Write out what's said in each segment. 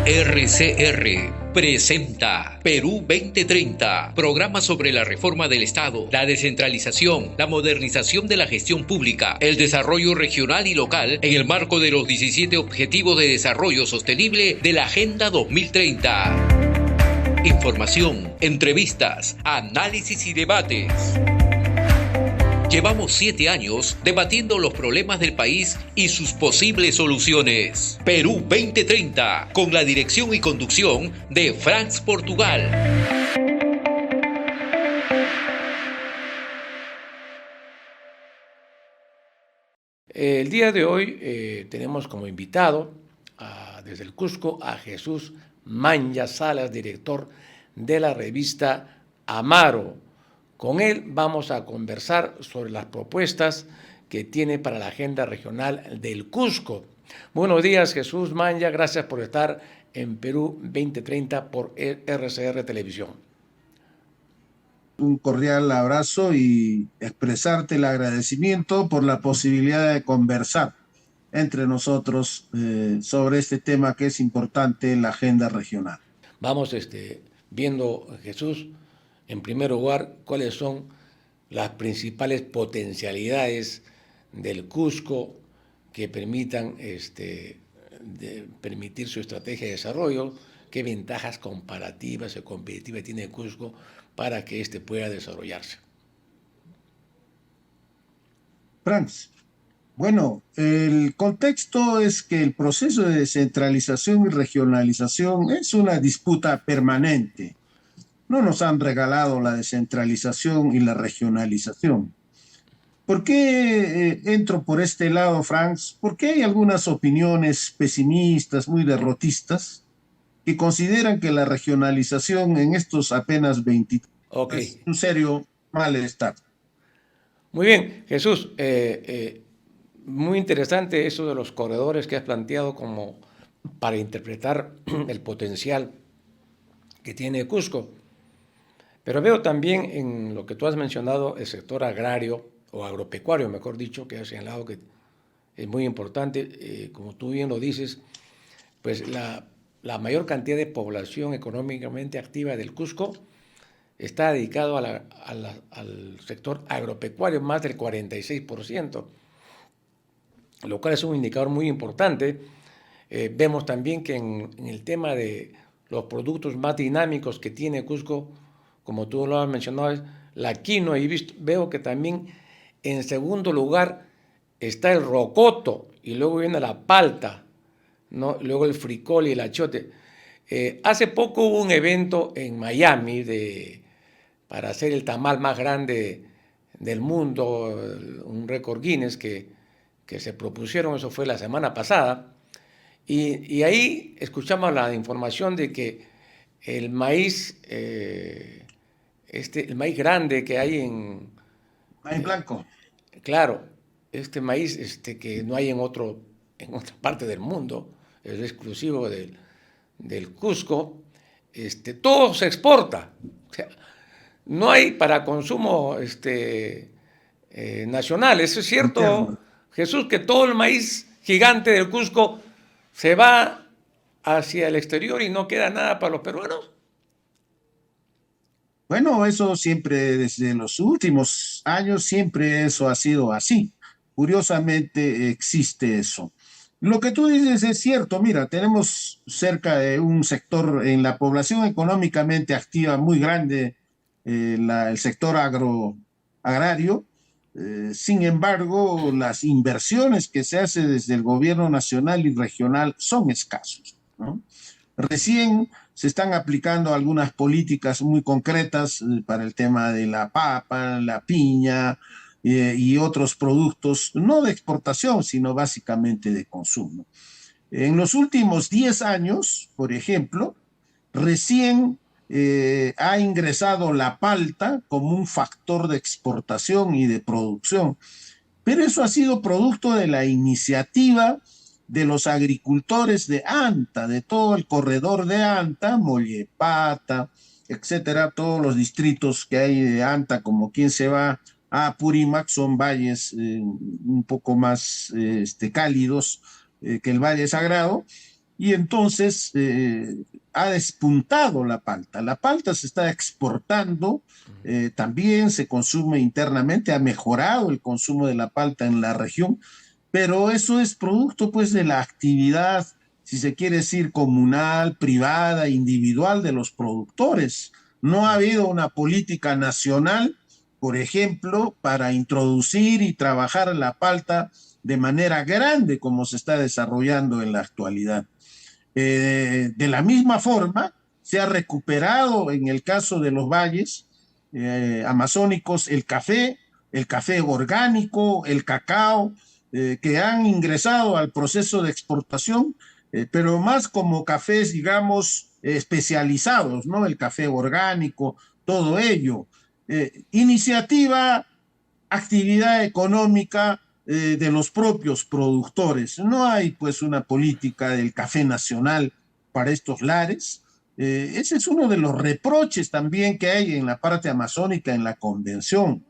RCR presenta Perú 2030, programa sobre la reforma del Estado, la descentralización, la modernización de la gestión pública, el desarrollo regional y local en el marco de los 17 Objetivos de Desarrollo Sostenible de la Agenda 2030. Información, entrevistas, análisis y debates. Llevamos 7 años debatiendo los problemas del país y sus posibles soluciones. Perú 2030, con la dirección y conducción de Franz Portugal. El día de hoy tenemos como invitado desde el Cusco a Jesús Manya Salas, director de la revista Amaro. Con él vamos a conversar sobre las propuestas que tiene para la agenda regional del Cusco. Buenos días, Jesús Manya, gracias por estar en Perú 2030 por RCR Televisión. Un cordial abrazo y expresarte el agradecimiento por la posibilidad de conversar entre nosotros sobre este tema que es importante en la agenda regional. Vamos viendo, Jesús, en primer lugar, cuáles son las principales potencialidades del Cusco que permitan permitir su estrategia de desarrollo, qué ventajas comparativas o competitivas tiene el Cusco para que pueda desarrollarse. Franz, bueno, el contexto es que el proceso de descentralización y regionalización es una disputa permanente. No nos han regalado la descentralización y la regionalización. ¿Por qué entro por este lado, Franz? Porque hay algunas opiniones pesimistas, muy derrotistas, que consideran que la regionalización en estos apenas 20 es un serio malestar. Muy bien, Jesús. Muy interesante eso de los corredores que has planteado como para interpretar el potencial que tiene Cusco. Pero veo también en lo que tú has mencionado el sector agrario, o agropecuario, mejor dicho, que has señalado que es muy importante. Como tú bien lo dices, pues la mayor cantidad de población económicamente activa del Cusco está dedicado al sector agropecuario, más del 46%, lo cual es un indicador muy importante. Vemos también que en el tema de los productos más dinámicos que tiene Cusco, como tú lo has mencionado, la quinoa, y veo que también en segundo lugar está el rocoto, y luego viene la palta, ¿no? Luego el fricol y el achiote. Hace poco hubo un evento en Miami para hacer el tamal más grande del mundo, un récord Guinness que se propusieron, eso fue la semana pasada, y ahí escuchamos la información de que el maíz, el maíz grande que hay en... Maíz blanco. Claro, maíz que no hay en otra parte del mundo, es exclusivo del Cusco, todo se exporta. O sea, no hay para consumo nacional. Eso es cierto, interno. Jesús, que todo el maíz gigante del Cusco se va hacia el exterior y no queda nada para los peruanos. Bueno, eso siempre, desde los últimos años, siempre eso ha sido así. Curiosamente existe eso. Lo que tú dices es cierto. Mira, tenemos cerca de un sector en la población económicamente activa muy grande, el sector agrario. Sin embargo, las inversiones que se hacen desde el gobierno nacional y regional son escasos, ¿no? Recién se están aplicando algunas políticas muy concretas para el tema de la papa, la piña y otros productos, no de exportación, sino básicamente de consumo. En los últimos 10 años, por ejemplo, recién ha ingresado la palta como un factor de exportación y de producción, pero eso ha sido producto de la iniciativa de los agricultores de Anta, de todo el corredor de Anta, Mollepata, etcétera, todos los distritos que hay de Anta, como quien se va a Apurímac, son valles un poco más cálidos que el Valle Sagrado, y entonces ha despuntado la palta. La palta se está exportando, también se consume internamente, ha mejorado el consumo de la palta en la región, pero eso es producto pues de la actividad, si se quiere decir, comunal, privada, individual de los productores. No ha habido una política nacional, por ejemplo, para introducir y trabajar la palta de manera grande como se está desarrollando en la actualidad. De la misma forma, se ha recuperado en el caso de los valles amazónicos el café orgánico, el cacao, que han ingresado al proceso de exportación, pero más como cafés, digamos, especializados, ¿no? El café orgánico, todo ello. Iniciativa, actividad económica de los propios productores. No hay pues una política del café nacional para estos lares. Ese es uno de los reproches también que hay en la parte amazónica en la convención.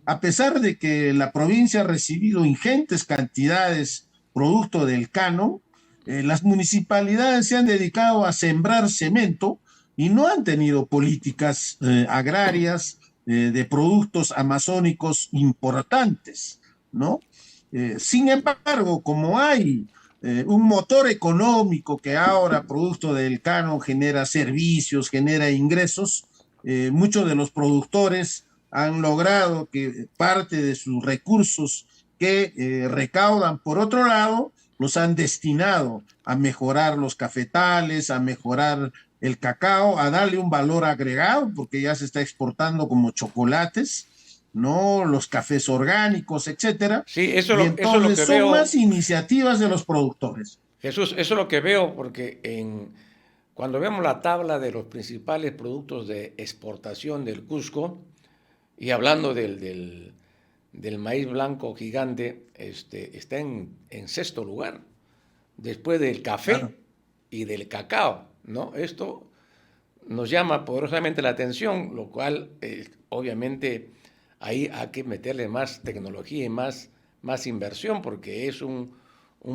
A pesar de que la provincia ha recibido ingentes cantidades producto del canon, las municipalidades se han dedicado a sembrar cemento y no han tenido políticas agrarias de productos amazónicos importantes, ¿no? Sin embargo, como hay un motor económico que ahora, producto del canon, genera servicios, genera ingresos, muchos de los productores han logrado que parte de sus recursos que recaudan por otro lado, los han destinado a mejorar los cafetales, a mejorar el cacao, a darle un valor agregado, porque ya se está exportando como chocolates, ¿no? Los cafés orgánicos, etcétera. Sí, Y eso es lo entonces que son más veo, iniciativas de los productores. Jesús, eso es lo que veo, porque cuando vemos la tabla de los principales productos de exportación del Cusco, y hablando del maíz blanco gigante, está en sexto lugar, después del Claro. café y del cacao, ¿no? Esto nos llama poderosamente la atención, lo cual obviamente ahí hay que meterle más tecnología y más inversión porque es un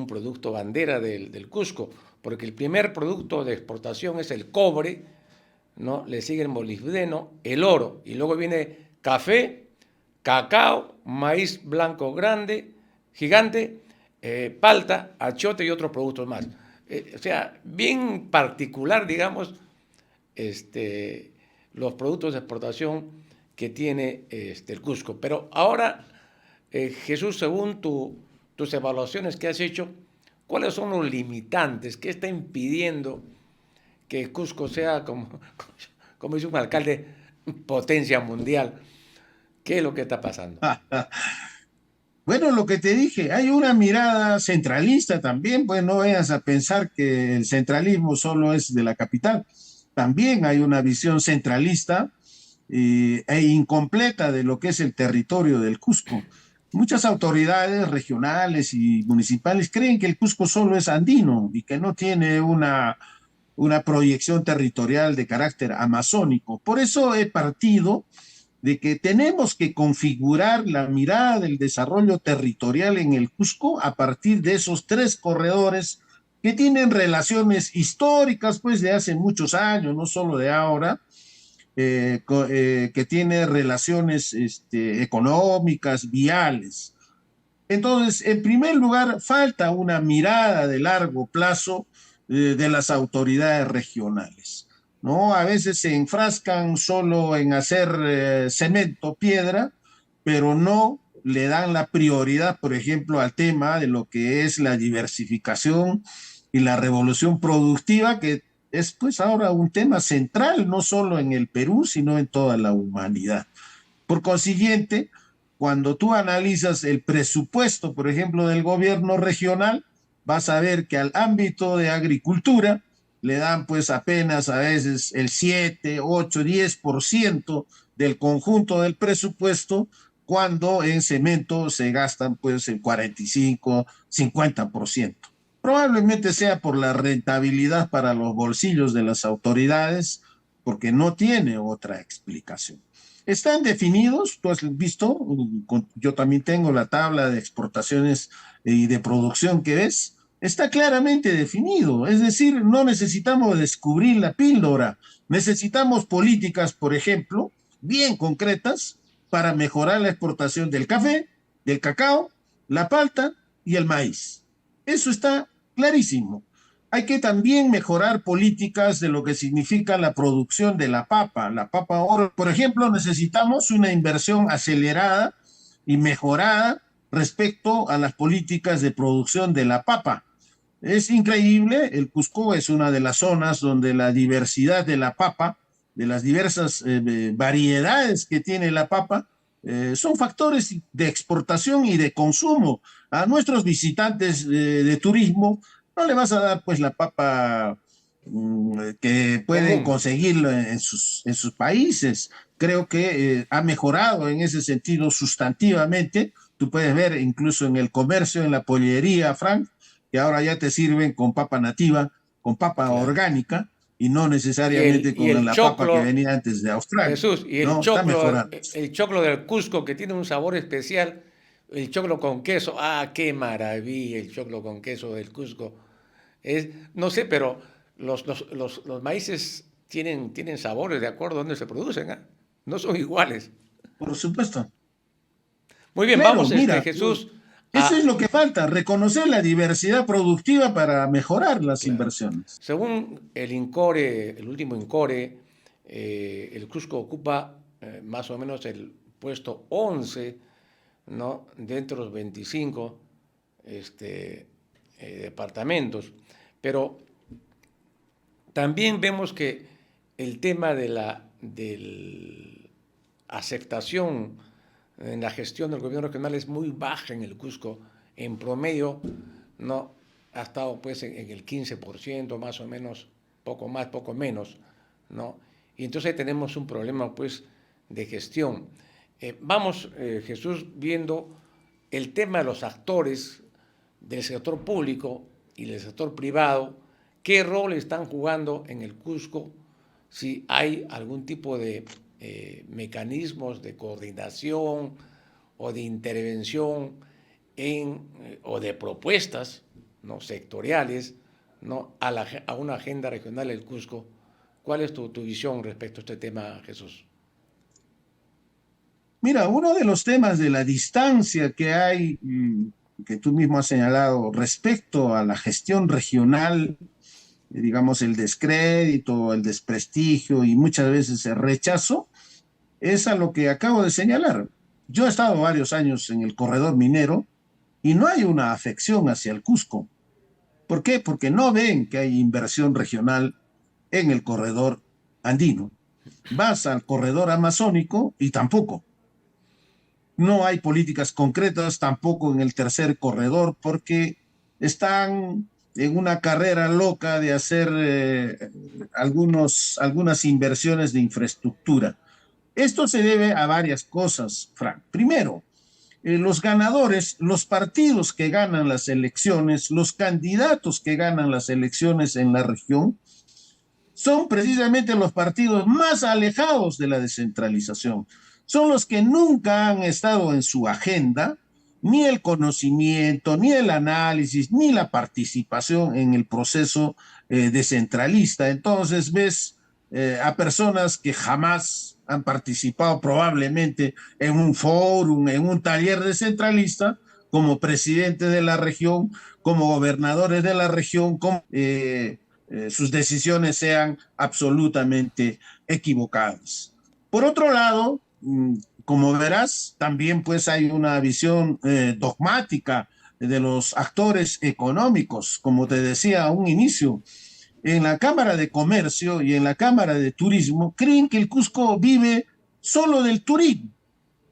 producto bandera del Cusco, porque el primer producto de exportación es el cobre, ¿no? Le sigue el molibdeno, el oro, y luego viene café, cacao, maíz blanco grande, gigante, palta, achiote y otros productos más. O sea, bien particular, digamos, este, los productos de exportación que tiene el Cusco. Pero ahora, Jesús, según tus evaluaciones que has hecho, ¿cuáles son los limitantes? ¿Qué está impidiendo que Cusco sea, como dice un alcalde, potencia mundial? ¿Qué es lo que está pasando? Bueno, lo que te dije, hay una mirada centralista también, pues no vayas a pensar que el centralismo solo es de la capital. También hay una visión centralista e incompleta de lo que es el territorio del Cusco. Muchas autoridades regionales y municipales creen que el Cusco solo es andino y que no tiene una proyección territorial de carácter amazónico. Por eso he partido de que tenemos que configurar la mirada del desarrollo territorial en el Cusco a partir de esos tres corredores que tienen relaciones históricas, pues de hace muchos años, no solo de ahora, que tiene relaciones económicas, viales. Entonces, en primer lugar, falta una mirada de largo plazo de las autoridades regionales, ¿no? A veces se enfrascan solo en hacer cemento, piedra, pero no le dan la prioridad, por ejemplo, al tema de lo que es la diversificación y la revolución productiva, que es pues ahora un tema central, no solo en el Perú, sino en toda la humanidad. Por consiguiente, cuando tú analizas el presupuesto, por ejemplo, del gobierno regional, vas a ver que al ámbito de agricultura le dan pues apenas a veces el 7, 8, 10% del conjunto del presupuesto, cuando en cemento se gastan pues el 45, 50%. Probablemente sea por la rentabilidad para los bolsillos de las autoridades, porque no tiene otra explicación. Están definidos, tú has visto, yo también tengo la tabla de exportaciones y de producción que ves, está claramente definido. Es decir, no necesitamos descubrir la píldora, necesitamos políticas, por ejemplo, bien concretas para mejorar la exportación del café, del cacao, la palta y el maíz. Eso está clarísimo. Hay que también mejorar políticas de lo que significa la producción de la papa. La papa oro, por ejemplo, necesitamos una inversión acelerada y mejorada respecto a las políticas de producción de la papa. Es increíble, el Cusco es una de las zonas donde la diversidad de la papa, de las diversas variedades que tiene la papa, son factores de exportación y de consumo. A nuestros visitantes de turismo no le vas a dar pues la papa que pueden Común. conseguirlo en sus países. Creo que ha mejorado en ese sentido sustantivamente. Tú puedes ver incluso en el comercio, en la pollería, Frank, que ahora ya te sirven con papa nativa, con papa Claro. orgánica y no necesariamente Y con el la papa que choclo, venía antes de Australia. Jesús, y No, está mejorando. el choclo del Cusco, que tiene un sabor especial, el choclo con queso. Ah, qué maravilla el choclo con queso del Cusco. No sé, pero los maíces tienen sabores de acuerdo a dónde se producen, ¿ah? No son iguales. Por supuesto. Muy bien, Claro, vamos, mira, Jesús, eso es a... lo que falta, reconocer la diversidad productiva para mejorar las Claro. inversiones. Según el INCORE, el último INCORE, el Cusco ocupa más o menos el puesto 11, ¿no? Dentro de los 25 departamentos. Pero también vemos que el tema de la aceptación en la gestión del gobierno regional es muy baja en el Cusco. En promedio, no ha estado pues en el 15% más o menos, poco más, poco menos, ¿no? Y entonces tenemos un problema pues de gestión. Vamos, Jesús, viendo el tema de los actores del sector público y del sector privado, qué rol están jugando en el Cusco, si hay algún tipo de mecanismos de coordinación o de intervención o de propuestas, ¿no?, sectoriales, ¿no?, a una agenda regional del Cusco. ¿Cuál es tu visión respecto a este tema, Jesús? Mira, uno de los temas de la distancia que hay, que tú mismo has señalado, respecto a la gestión regional, digamos, el descrédito, el desprestigio y muchas veces el rechazo, es a lo que acabo de señalar. Yo he estado varios años en el corredor minero y no hay una afección hacia el Cusco. ¿Por qué? Porque no ven que hay inversión regional en el corredor andino. Vas al corredor amazónico y tampoco. No hay políticas concretas tampoco en el tercer corredor porque están en una carrera loca de hacer algunas inversiones de infraestructura. Esto se debe a varias cosas, Frank. Primero, los ganadores, los partidos que ganan las elecciones, los candidatos que ganan las elecciones en la región, son precisamente los partidos más alejados de la descentralización. Son los que nunca han estado en su agenda ni el conocimiento, ni el análisis, ni la participación en el proceso descentralista. Entonces ves a personas que jamás han participado probablemente en un fórum, en un taller descentralista, como presidente de la región, como gobernadores de la región, como sus decisiones sean absolutamente equivocadas. Por otro lado, como verás, también pues hay una visión dogmática de los actores económicos, como te decía a un inicio. En la Cámara de Comercio y en la Cámara de Turismo creen que el Cusco vive solo del turismo,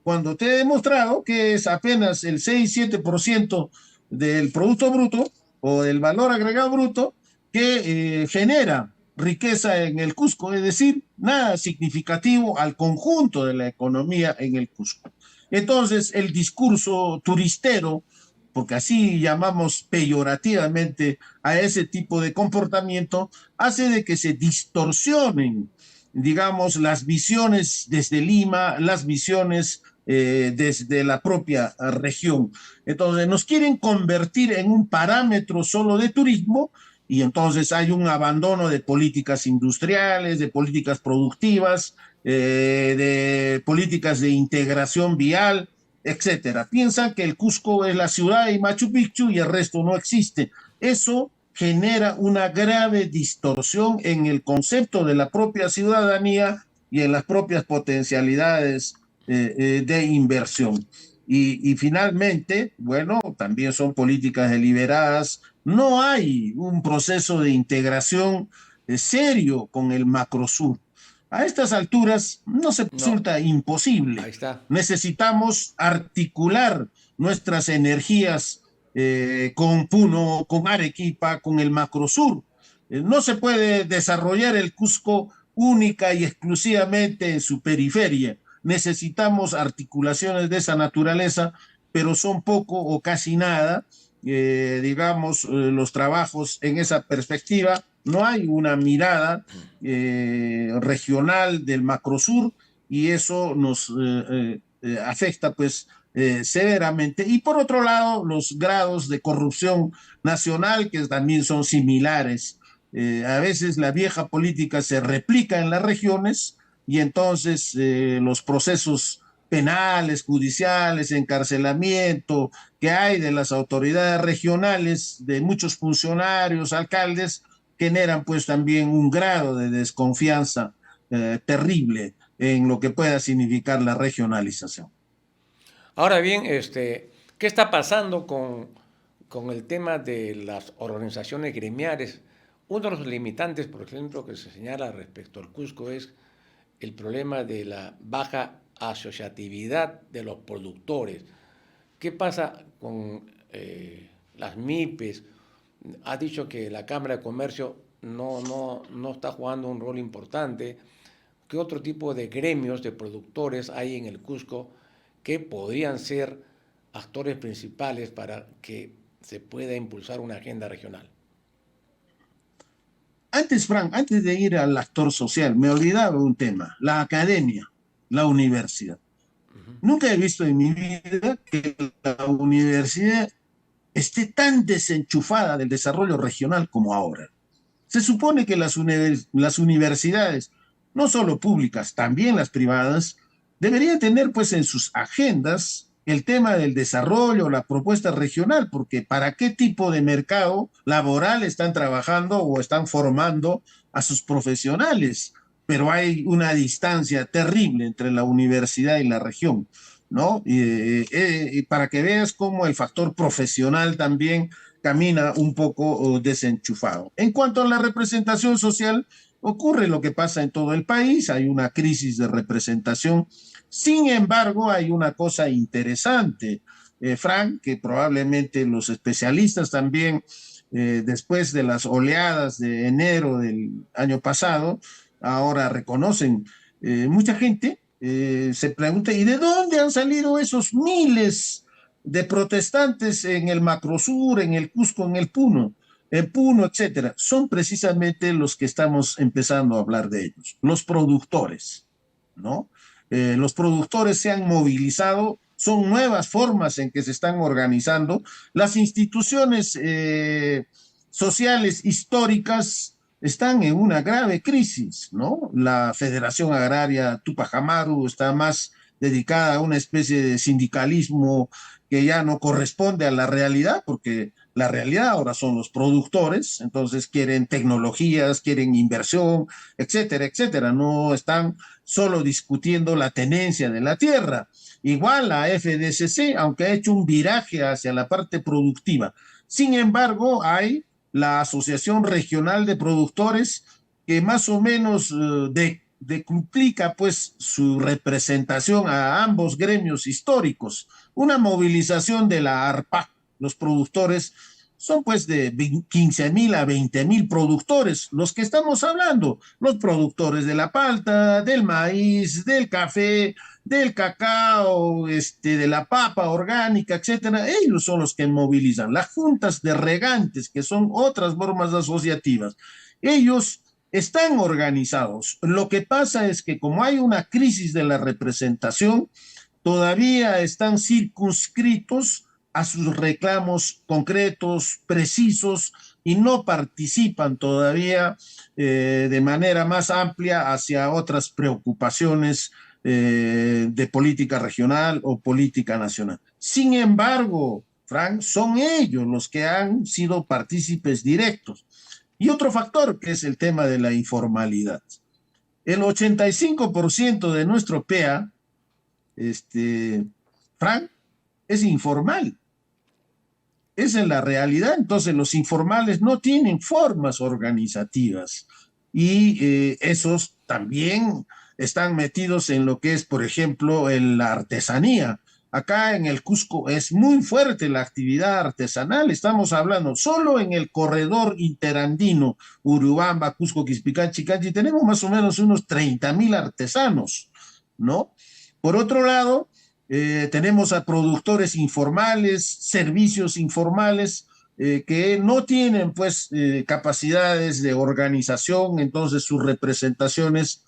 cuando te he demostrado que es apenas el 6-7% del Producto Bruto o del valor agregado bruto que genera riqueza en el Cusco, es decir, nada significativo al conjunto de la economía en el Cusco. Entonces, el discurso turistero, porque así llamamos peyorativamente a ese tipo de comportamiento, hace de que se distorsionen, digamos, las visiones desde Lima, las visiones desde la propia región. Entonces nos quieren convertir en un parámetro solo de turismo y entonces hay un abandono de políticas industriales, de políticas productivas, de políticas de integración vial, etcétera. Piensan que el Cusco es la ciudad y Machu Picchu y el resto no existe. Eso genera una grave distorsión en el concepto de la propia ciudadanía y en las propias potencialidades de inversión. Y finalmente, bueno, también son políticas deliberadas. No hay un proceso de integración serio con el Macrosur. A estas alturas no se No, resulta ahí imposible. está. Necesitamos articular nuestras energías con Puno, con Arequipa, con el Macrosur. No se puede desarrollar el Cusco única y exclusivamente en su periferia. Necesitamos articulaciones de esa naturaleza, pero son poco o casi nada, digamos, los trabajos en esa perspectiva. No hay una mirada regional del Macrosur y eso nos afecta pues severamente. Y por otro lado, los grados de corrupción nacional que también son similares. A veces la vieja política se replica en las regiones y entonces los procesos penales, judiciales, encarcelamiento que hay de las autoridades regionales, de muchos funcionarios, alcaldes, generan pues también un grado de desconfianza terrible en lo que pueda significar la regionalización. Ahora bien, ¿qué está pasando con el tema de las organizaciones gremiales? Uno de los limitantes, por ejemplo, que se señala respecto al Cusco es el problema de la baja asociatividad de los productores. ¿Qué pasa con las MIPES? Has dicho que la Cámara de Comercio no está jugando un rol importante. ¿Qué otro tipo de gremios de productores hay en el Cusco que podrían ser actores principales para que se pueda impulsar una agenda regional? Antes, Frank, antes de ir al actor social, me olvidaba un tema, la academia, la universidad. Nunca he visto en mi vida que la universidad esté tan desenchufada del desarrollo regional como ahora. Se supone que las universidades, no solo públicas, también las privadas, deberían tener pues en sus agendas el tema del desarrollo, la propuesta regional, porque ¿para qué tipo de mercado laboral están trabajando o están formando a sus profesionales? Pero hay una distancia terrible entre la universidad y la región, ¿no? Y para que veas cómo el factor profesional también camina un poco desenchufado. En cuanto a la representación social, ocurre lo que pasa en todo el país, hay una crisis de representación. Sin embargo, hay una cosa interesante, Frank, que probablemente los especialistas también, después de las oleadas de enero del año pasado, ahora reconocen. Mucha gente se pregunta, ¿y de dónde han salido esos miles de protestantes en el Macrosur, en el Cusco, en Puno, etcétera? Son precisamente los que estamos empezando a hablar de ellos, los productores, ¿no? Los productores se han movilizado, son nuevas formas en que se están organizando. Las instituciones sociales históricas están en una grave crisis, ¿no? La Federación Agraria Tupac Amaru está más dedicada a una especie de sindicalismo que ya no corresponde a la realidad, porque la realidad ahora son los productores, entonces quieren tecnologías, quieren inversión, etcétera, etcétera. No están solo discutiendo la tenencia de la tierra. Igual la FDCC, aunque ha hecho un viraje hacia la parte productiva. Sin embargo, hay la Asociación Regional de Productores que más o menos decuplica pues su representación a ambos gremios históricos. Una movilización de la ARPA, los productores son pues de 15.000 a 20.000 productores, los que estamos hablando, los productores de la palta, del maíz, del café, del cacao, de la papa orgánica, etcétera. Ellos son los que movilizan. Las juntas de regantes, que son otras formas asociativas, ellos están organizados. Lo que pasa es que como hay una crisis de la representación, todavía están circunscritos a sus reclamos concretos, precisos, y no participan todavía de manera más amplia hacia otras preocupaciones de política regional o política nacional. Sin embargo, Frank, son ellos los que han sido partícipes directos. Y otro factor que es el tema de la informalidad. El 85% de nuestro PEA, Frank, es informal. Esa es la realidad. Entonces, los informales no tienen formas organizativas y esos también están metidos en lo que es, por ejemplo, en la artesanía. Acá en el Cusco es muy fuerte la actividad artesanal. Estamos hablando solo en el corredor interandino, Urubamba, Cusco, Quispicán, Chicanchi, tenemos más o menos unos 30,000 artesanos, ¿no? Por otro lado, tenemos a productores informales, servicios informales, que no tienen pues capacidades de organización, entonces sus representaciones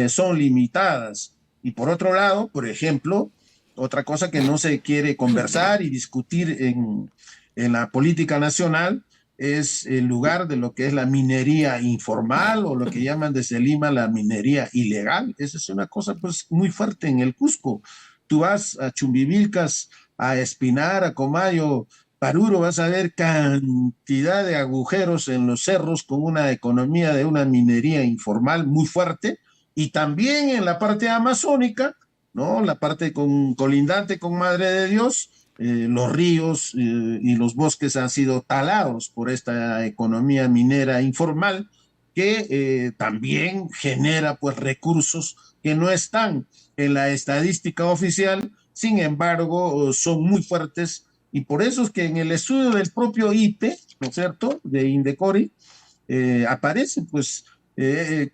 son limitadas. Y por otro lado, por ejemplo, otra cosa que no se quiere conversar y discutir en la política nacional es el lugar de lo que es la minería informal o lo que llaman desde Lima la minería ilegal. Esa es una cosa pues muy fuerte en el Cusco. Tú vas a Chumbivilcas, a Espinar, a Comayo, Paruro, vas a ver cantidad de agujeros en los cerros con una economía de una minería informal muy fuerte, y también en la parte amazónica, ¿no? La parte colindante con Madre de Dios, los ríos y los bosques han sido talados por esta economía minera informal que también genera pues recursos que no están en la estadística oficial, sin embargo son muy fuertes, y por eso es que en el estudio del propio IPE, ¿no es cierto?, de Indecori, aparece pues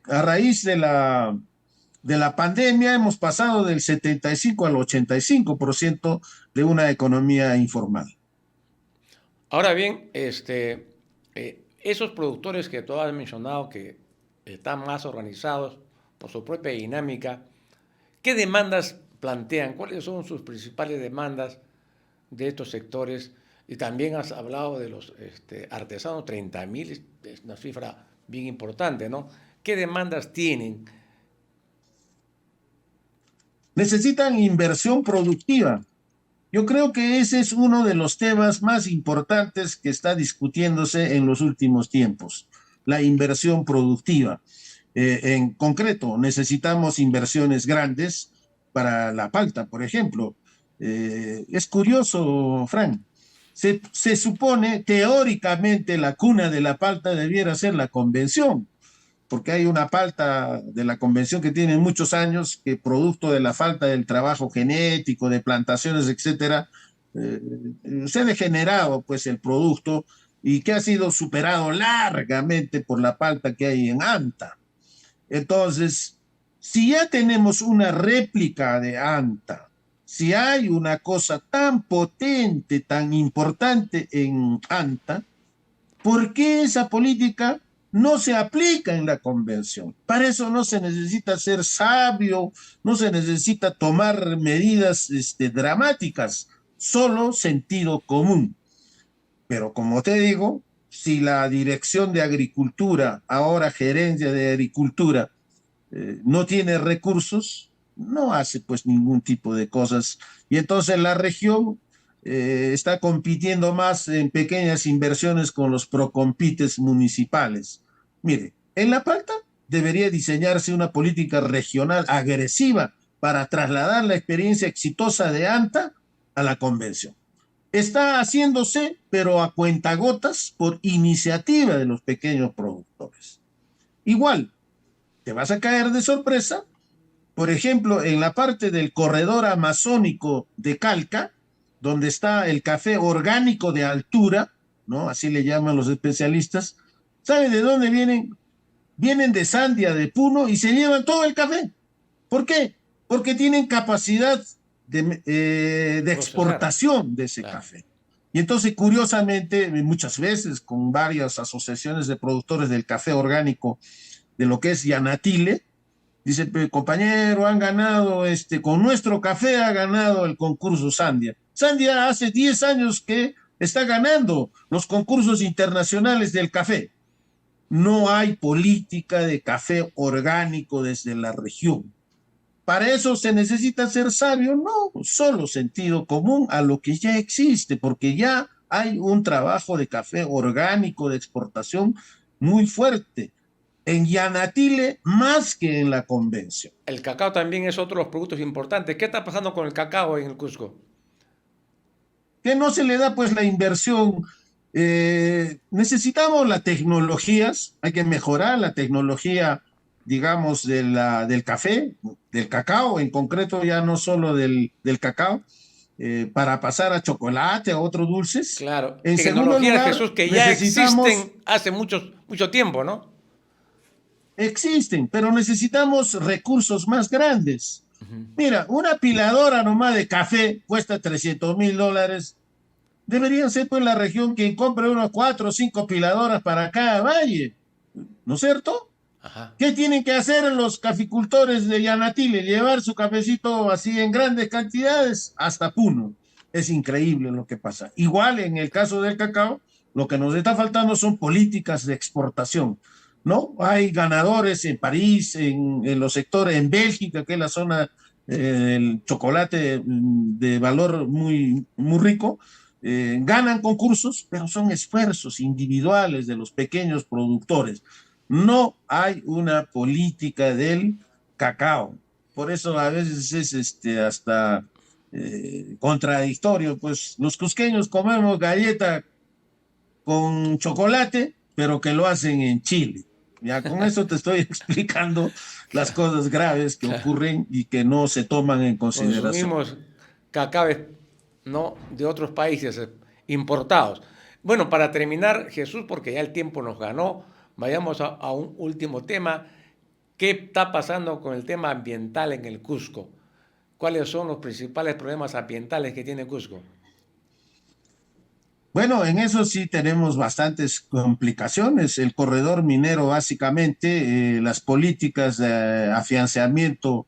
a raíz de la pandemia hemos pasado del 75 al 85% de una economía informal. Ahora bien, esos productores que tú has mencionado que están más organizados por su propia dinámica, ¿qué demandas plantean? ¿Cuáles son sus principales demandas de estos sectores? Y también has hablado de los artesanos, 30,000, es una cifra bien importante, ¿no? ¿Qué demandas tienen? Necesitan inversión productiva. Yo creo que ese es uno de los temas más importantes que está discutiéndose en los últimos tiempos, la inversión productiva. En concreto, necesitamos inversiones grandes para la palta, por ejemplo. Es curioso, Frank. Se supone, teóricamente, la cuna de la palta debiera ser la convención, porque hay una palta de la convención que tiene muchos años, que producto de la falta del trabajo genético, de plantaciones, etcétera, se ha degenerado pues el producto, y que ha sido superado largamente por la palta que hay en Anta. Entonces, si ya tenemos una réplica de Anta, si hay una cosa tan potente, tan importante en Anta, ¿por qué esa política no se aplica en la convención? Para eso no se necesita ser sabio, no se necesita tomar medidas dramáticas, solo sentido común. Pero como te digo, si la Dirección de Agricultura, ahora Gerencia de Agricultura, no tiene recursos, no hace pues ningún tipo de cosas. Y entonces la región está compitiendo más en pequeñas inversiones con los procompites municipales. Mire, en La Palta debería diseñarse una política regional agresiva para trasladar la experiencia exitosa de ANTA a la convención. Está haciéndose, pero a cuentagotas por iniciativa de los pequeños productores. Igual, te vas a caer de sorpresa, por ejemplo, en la parte del corredor amazónico de Calca, donde está el café orgánico de altura, ¿no? Así le llaman los especialistas. ¿Saben de dónde vienen? Vienen de Sandia, de Puno, y se llevan todo el café. ¿Por qué? Porque tienen capacidad de exportación de ese café. Y entonces, curiosamente, muchas veces con varias asociaciones de productores del café orgánico de lo que es Yanatile, Dice, compañero, han ganado, con nuestro café ha ganado el concurso Sandia. Sandia hace 10 años que está ganando los concursos internacionales del café. No hay política de café orgánico desde la región. Para eso se necesita ser sabio, no, solo sentido común a lo que ya existe, porque ya hay un trabajo de café orgánico de exportación muy fuerte en Yanatile más que en la convención. El cacao también es otro de los productos importantes. ¿Qué está pasando con el cacao en el Cusco? Que no se le da pues la inversión. Necesitamos las tecnologías, hay que mejorar la tecnología, digamos, del café, del cacao, en concreto ya no solo del cacao, para pasar a chocolate, a otros dulces. Claro, En segundo tecnologías, lugar, Jesús, que ya necesitamos, existen hace mucho tiempo, ¿no? existen, pero necesitamos recursos más grandes. Mira, una piladora nomás de café cuesta $300,000. Deberían ser pues la región quien compre unos 4 o 5 piladoras para cada valle, ¿no es cierto? Ajá. ¿Qué tienen que hacer los caficultores de Yanatile? Llevar su cafecito así en grandes cantidades hasta Puno. Es increíble lo que pasa. Igual en el caso del cacao, lo que nos está faltando son políticas de exportación, ¿no? Hay ganadores en París, en los sectores, en Bélgica, que es la zona del chocolate de valor muy, muy rico, ganan concursos, pero son esfuerzos individuales de los pequeños productores. No hay una política del cacao. Por eso a veces es hasta contradictorio. Pues los cusqueños comemos galleta con chocolate, pero que lo hacen en Chile. Ya con eso te estoy explicando las cosas graves que ocurren y que no se toman en consideración. Consumimos cacao, ¿no? De otros países importados. Bueno, para terminar, Jesús, porque ya el tiempo nos ganó, vayamos a un último tema. ¿Qué está pasando con el tema ambiental en el Cusco? ¿Cuáles son los principales problemas ambientales que tiene Cusco? Bueno, en eso sí tenemos bastantes complicaciones. El corredor minero, básicamente, las políticas de afianzamiento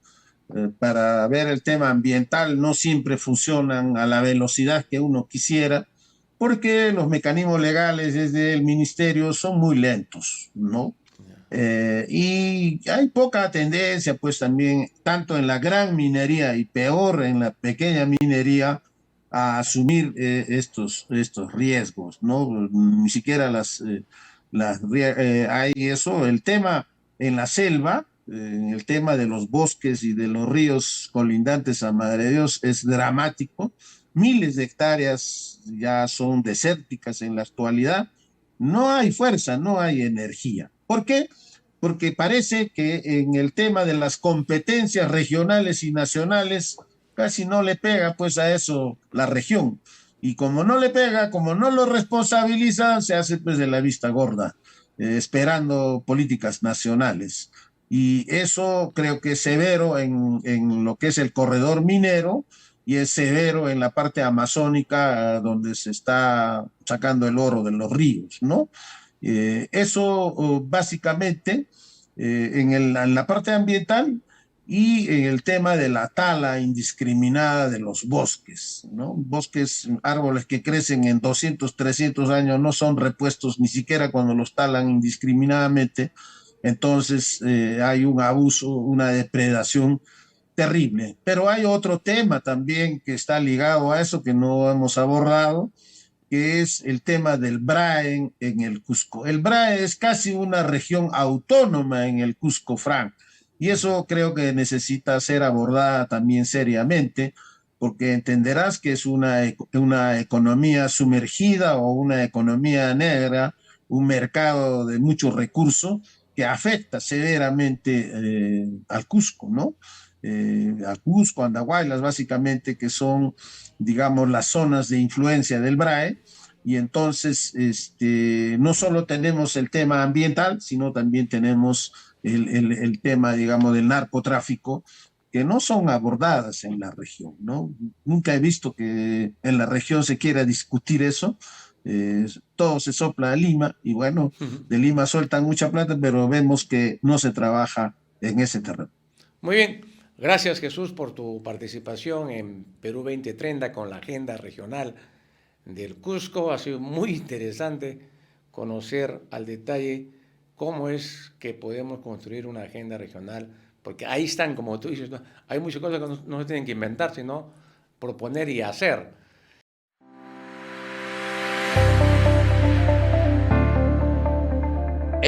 para ver el tema ambiental no siempre funcionan a la velocidad que uno quisiera, porque los mecanismos legales desde el ministerio son muy lentos, ¿no? Y hay poca tendencia, pues también, tanto en la gran minería y peor en la pequeña minería, a asumir estos riesgos, ¿no? Ni siquiera hay eso. El tema en la selva, el tema de los bosques y de los ríos colindantes a Madre de Dios es dramático. Miles de hectáreas ya son desérticas en la actualidad. No hay fuerza, no hay energía. ¿Por qué? Porque parece que en el tema de las competencias regionales y nacionales casi no le pega pues a eso la región. Y como no le pega, como no lo responsabiliza, se hace pues de la vista gorda, esperando políticas nacionales. Y eso creo que es severo en lo que es el corredor minero y es severo en la parte amazónica donde se está sacando el oro de los ríos, ¿no? Eso básicamente en la parte ambiental y en el tema de la tala indiscriminada de los bosques, ¿no? Bosques, árboles que crecen en 200, 300 años no son repuestos ni siquiera cuando los talan indiscriminadamente. Entonces hay un abuso, una depredación terrible. Pero hay otro tema también que está ligado a eso que no hemos abordado, que es el tema del BRAE en el Cusco. El BRAE es casi una región autónoma en el Cusco Franc, y eso creo que necesita ser abordada también seriamente, porque entenderás que es una economía sumergida o una economía negra, un mercado de muchos recursos que afecta severamente al Cusco, ¿no? Al Cusco, Andahuaylas, básicamente, que son, digamos, las zonas de influencia del BRAE, y entonces no solo tenemos el tema ambiental, sino también tenemos el tema, digamos, del narcotráfico, que no son abordadas en la región, ¿no? Nunca he visto que en la región se quiera discutir eso. Todo se sopla a Lima y bueno, de Lima sueltan mucha plata, pero vemos que no se trabaja en ese terreno. Muy bien, gracias Jesús por tu participación en Perú 2030 con la agenda regional del Cusco. Ha sido muy interesante conocer al detalle cómo es que podemos construir una agenda regional, porque ahí están, como tú dices, ¿no? Hay muchas cosas que no se tienen que inventar, sino proponer y hacer.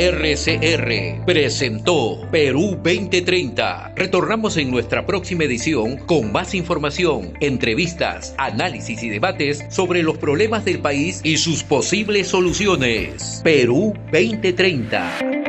RCR presentó Perú 2030. Retornamos en nuestra próxima edición con más información, entrevistas, análisis y debates sobre los problemas del país y sus posibles soluciones. Perú 2030.